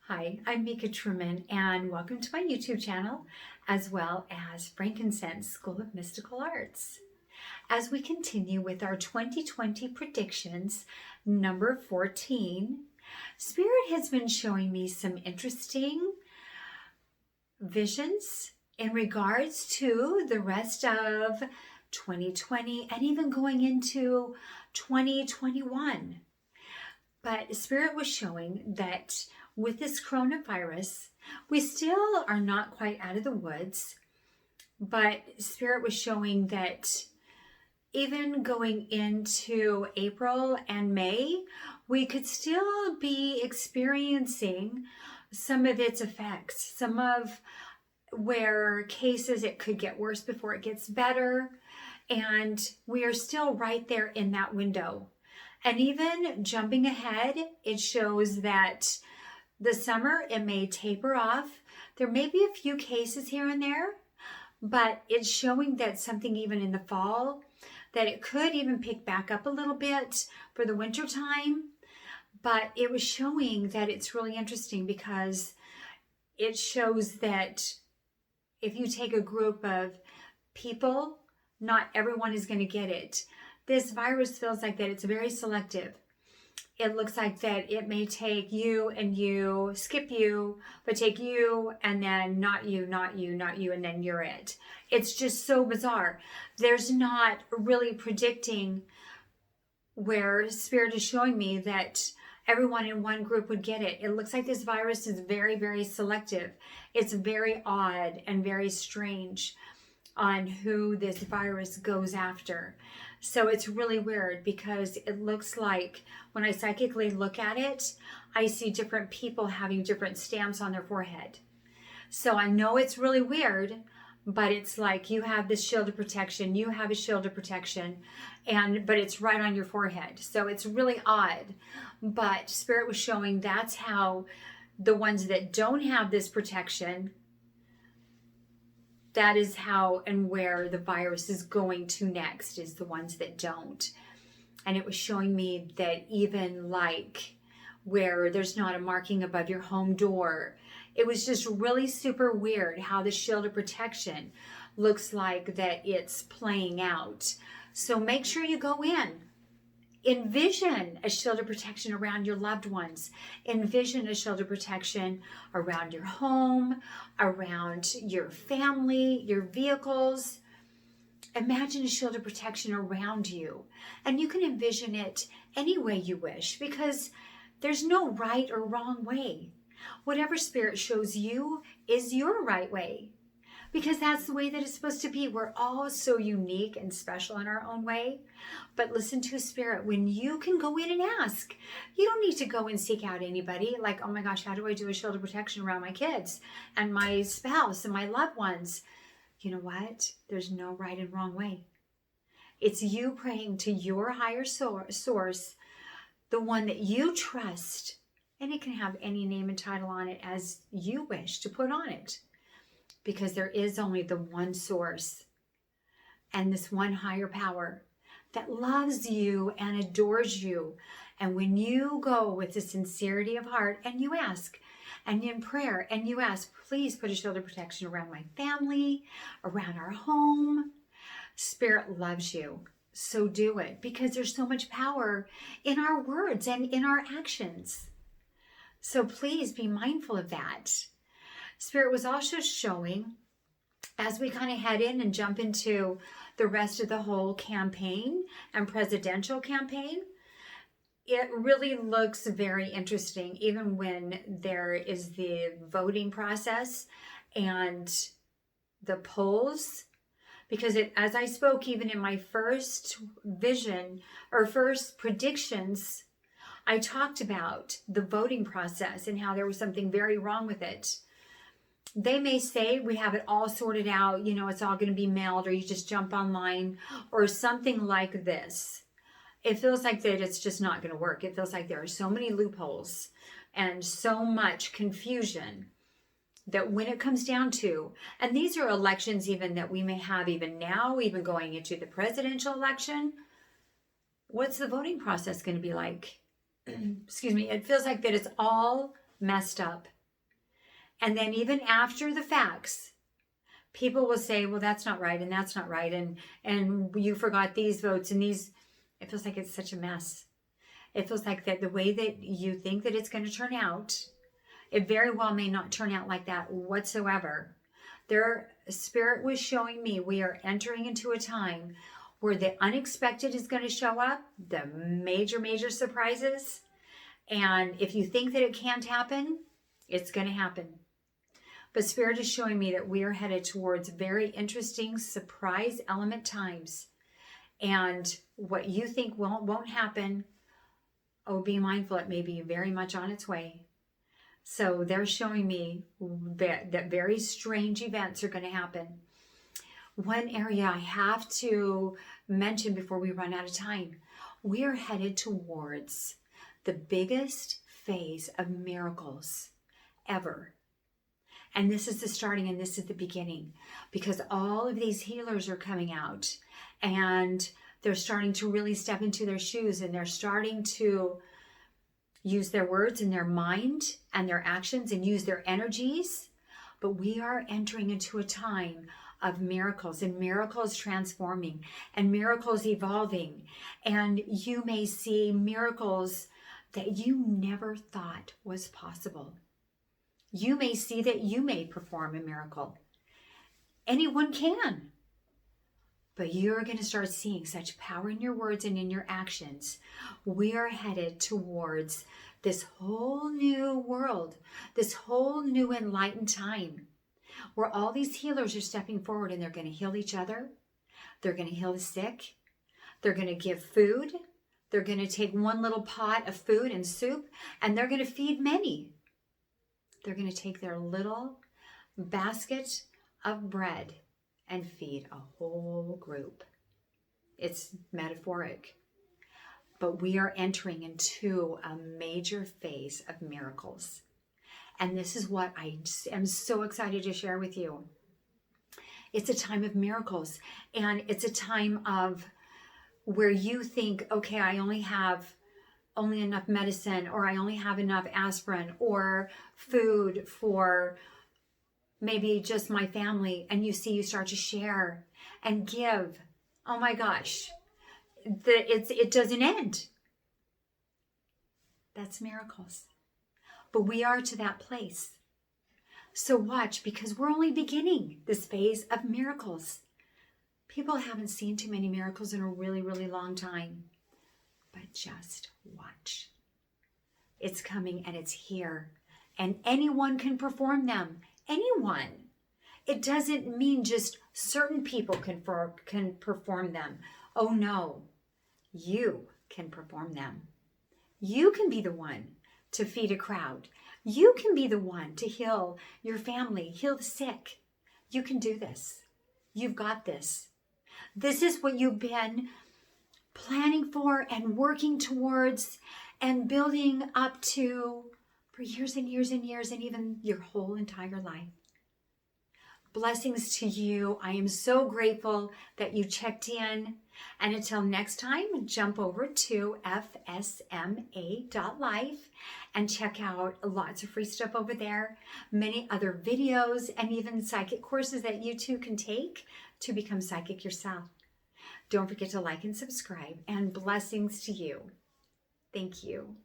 Hi, I'm Mika Truman, and welcome to my YouTube channel, as well as Frankincense School of Mystical Arts. As we continue with our 2020 predictions, number 14, Spirit has been showing me some interesting visions in regards to the rest of 2020 and even going into 2021. But Spirit was showing that with this coronavirus, we still are not quite out of the woods, but Spirit was showing that even going into April and May, we could still be experiencing some of its effects, some of where cases it could get worse before it gets better, and we are still right there in that window. And even jumping ahead, it shows that the summer, it may taper off. There may be a few cases here and there, but it's showing that something even in the fall, that it could even pick back up a little bit for the winter time. But it was showing that it's really interesting because it shows that if you take a group of people, not everyone is going to get it. This virus feels like that it's very selective. It looks like that it may take you and you, skip you, but take you and then not you, not you, not you, and then you're it. It's just so bizarre. There's not really predicting where Spirit is showing me that everyone in one group would get it. It looks like this virus is very, very selective. It's very odd and very strange on who this virus goes after. So it's really weird because it looks like when I psychically look at it, I see different people having different stamps on their forehead. So I know it's really weird, but it's like you have this shield of protection, you have a shield of protection, but it's right on your forehead. So it's really odd. But Spirit was showing that's how the ones that don't have this protection, that is how and where the virus is going to next, is the ones that don't. And it was showing me that even like where there's not a marking above your home door, it was just really super weird how the shield of protection looks like that it's playing out. So make sure you go in. Envision a shield of protection around your loved ones. Envision a shield of protection around your home, around your family, your vehicles. Imagine a shield of protection around you. And you can envision it any way you wish because there's no right or wrong way. Whatever Spirit shows you is your right way. Because that's the way that it's supposed to be. We're all so unique and special in our own way. But listen to Spirit. When you can go in and ask, you don't need to go and seek out anybody. Like, oh my gosh, how do I do a shield of protection around my kids and my spouse and my loved ones? You know what? There's no right and wrong way. It's you praying to your higher source, the one that you trust. And it can have any name and title on it as you wish to put on it. Because there is only the one source and this one higher power that loves you and adores you. And when you go with the sincerity of heart and you ask, and in prayer, and you ask, please put a shield of protection around my family, around our home, Spirit loves you. So do it because there's so much power in our words and in our actions. So please be mindful of that. Spirit was also showing, as we kind of head in and jump into the rest of the whole campaign and presidential campaign, it really looks very interesting, even when there is the voting process and the polls. Because as I spoke, even in my first vision or first predictions, I talked about the voting process and how there was something very wrong with it. They may say we have it all sorted out, it's all going to be mailed, or you just jump online or something like this. It feels like that it's just not going to work. It feels like there are so many loopholes and so much confusion that when it comes down to, and these are elections even that we may have even now, even going into the presidential election, what's the voting process going to be like? Excuse me. It feels like that it's all messed up And then even after the facts, people will say, well, that's not right, and that's not right, and you forgot these votes and these. It feels like it's such a mess. It feels like that the way that you think that it's going to turn out, it very well may not turn out like that whatsoever. Their spirit was showing me we are entering into a time where the unexpected is going to show up, the major surprises. And if you think that it can't happen, it's going to happen. But Spirit is showing me that we are headed towards very interesting surprise element times. And what you think won't happen, oh, be mindful, it may be very much on its way. So they're showing me that very strange events are going to happen. One area I have to mention before we run out of time, we are headed towards the biggest phase of miracles ever. And this is the starting and this is the beginning, because all of these healers are coming out and they're starting to really step into their shoes, and they're starting to use their words and their mind and their actions and use their energies. But we are entering into a time of miracles, and miracles transforming and miracles evolving. And you may see miracles that you never thought was possible. You may see that you may perform a miracle. Anyone can. But you're going to start seeing such power in your words and in your actions. We are headed towards this whole new world, this whole new enlightened time, where all these healers are stepping forward and they're going to heal each other. They're going to heal the sick. They're going to give food. They're going to take one little pot of food and soup, and they're going to feed many. They're going to take their little basket of bread and feed a whole group. It's metaphoric. But we are entering into a major phase of miracles. And this is what I am so excited to share with you. It's a time of miracles. And it's a time of where you think, okay, I only have enough medicine, or I only have enough aspirin or food for maybe just my family. And you see, you start to share and give. Oh my gosh, it doesn't end. That's miracles. But we are to that place. So watch, because we're only beginning this phase of miracles. People haven't seen too many miracles in a really, really long time. But just watch. It's coming and it's here. And anyone can perform them. Anyone. It doesn't mean just certain people can perform them. Oh no. You can perform them. You can be the one to feed a crowd. You can be the one to heal your family, heal the sick. You can do this. You've got this. This is what you've been planning for and working towards and building up to for years and years and years, and even your whole entire life. Blessings to you. I am so grateful that you checked in. And until next time, jump over to fsma.life and check out lots of free stuff over there, many other videos, and even psychic courses that you too can take to become psychic yourself. Don't forget to like and subscribe, and blessings to you. Thank you.